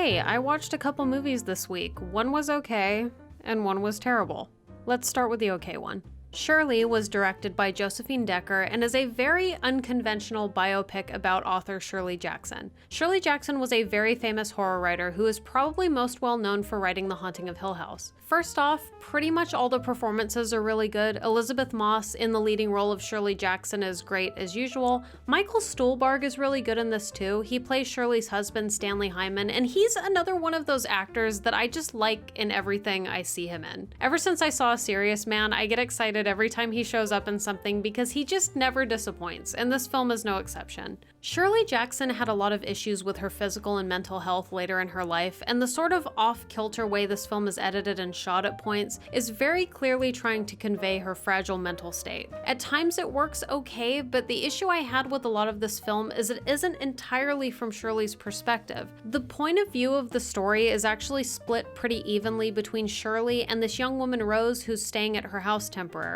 Hey, I watched a couple movies this week. One was okay, and one was terrible. Let's start with the okay one. Shirley was directed by Josephine Decker and is a very unconventional biopic about author Shirley Jackson. Shirley Jackson was a very famous horror writer who is probably most well known for writing The Haunting of Hill House. First off, pretty much all the performances are really good. Elizabeth Moss in the leading role of Shirley Jackson is great as usual. Michael Stuhlbarg is really good in this too. He plays Shirley's husband, Stanley Hyman, and he's another one of those actors that I just like in everything I see him in. Ever since I saw Serious Man, I get excited every time he shows up in something because he just never disappoints, and this film is no exception. Shirley Jackson had a lot of issues with her physical and mental health later in her life, and the sort of off-kilter way this film is edited and shot at points is very clearly trying to convey her fragile mental state. At times it works okay, but the issue I had with a lot of this film is it isn't entirely from Shirley's perspective. The point of view of the story is actually split pretty evenly between Shirley and this young woman Rose who's staying at her house temporarily.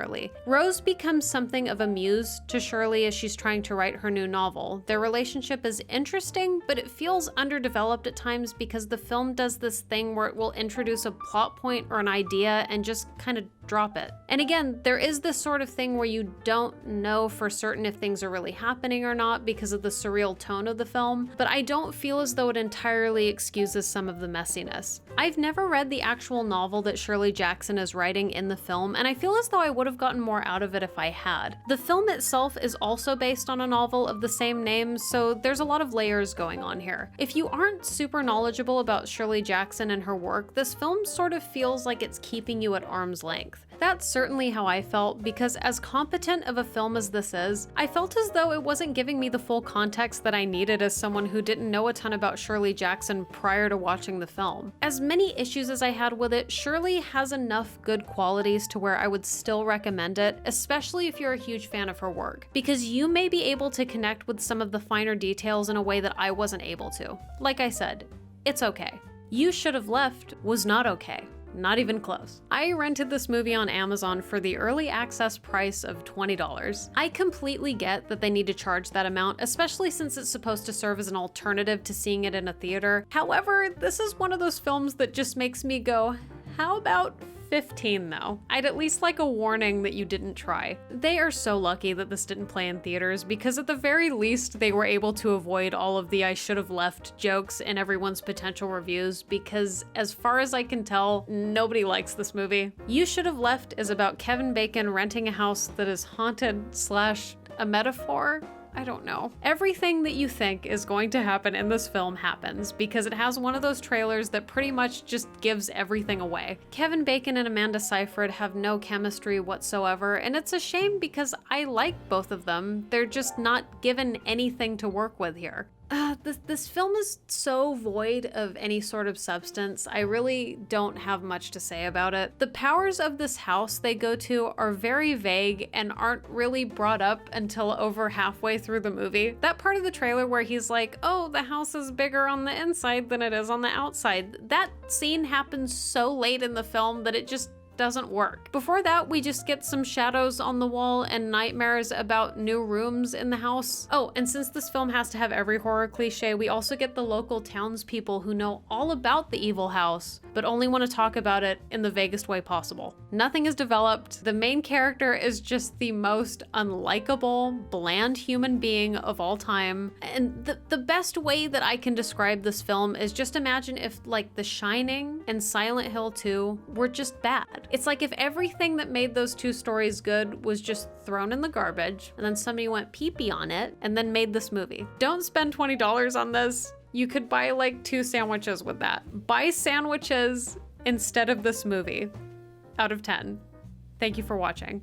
Rose becomes something of a muse to Shirley as she's trying to write her new novel. Their relationship is interesting, but it feels underdeveloped at times because the film does this thing where it will introduce a plot point or an idea and just kind of drop it. And again, there is this sort of thing where you don't know for certain if things are really happening or not because of the surreal tone of the film, but I don't feel as though it entirely excuses some of the messiness. I've never read the actual novel that Shirley Jackson is writing in the film, and I feel as though I would have gotten more out of it if I had. The film itself is also based on a novel of the same name, so there's a lot of layers going on here. If you aren't super knowledgeable about Shirley Jackson and her work, this film sort of feels like it's keeping you at arm's length. That's certainly how I felt, because as competent of a film as this is, I felt as though it wasn't giving me the full context that I needed as someone who didn't know a ton about Shirley Jackson prior to watching the film. As many issues as I had with it, Shirley has enough good qualities to where I would still recommend it, especially if you're a huge fan of her work, because you may be able to connect with some of the finer details in a way that I wasn't able to. Like I said, it's okay. You Should Have Left was not okay. Not even close. I rented this movie on Amazon for the early access price of $20. I completely get that they need to charge that amount, especially since it's supposed to serve as an alternative to seeing it in a theater. However, this is one of those films that just makes me go, how about 15 though? I'd at least like a warning that you didn't try. They are so lucky that this didn't play in theaters, because at the very least they were able to avoid all of the I should have left jokes in everyone's potential reviews, because as far as I can tell, nobody likes this movie. You Should Have Left is about Kevin Bacon renting a house that is haunted / a metaphor. I don't know. Everything that you think is going to happen in this film happens, because it has one of those trailers that pretty much just gives everything away. Kevin Bacon and Amanda Seyfried have no chemistry whatsoever, and it's a shame because I like both of them. They're just not given anything to work with here. This film is so void of any sort of substance. I really don't have much to say about it. The powers of this house they go to are very vague and aren't really brought up until over halfway through the movie. That part of the trailer where he's like, oh, the house is bigger on the inside than it is on the outside. That scene happens so late in the film that it just doesn't work. Before that, we just get some shadows on the wall and nightmares about new rooms in the house. Oh, and since this film has to have every horror cliche, we also get the local townspeople who know all about the evil house, but only want to talk about it in the vaguest way possible. Nothing is developed. The main character is just the most unlikable, bland human being of all time. And the best way that I can describe this film is just imagine if like The Shining and Silent Hill 2 were just bad. It's like if everything that made those two stories good was just thrown in the garbage, and then somebody went pee-pee on it and then made this movie. Don't spend $20 on this. You could buy like 2 sandwiches with that. Buy sandwiches instead of this movie. Out of 10. Thank you for watching.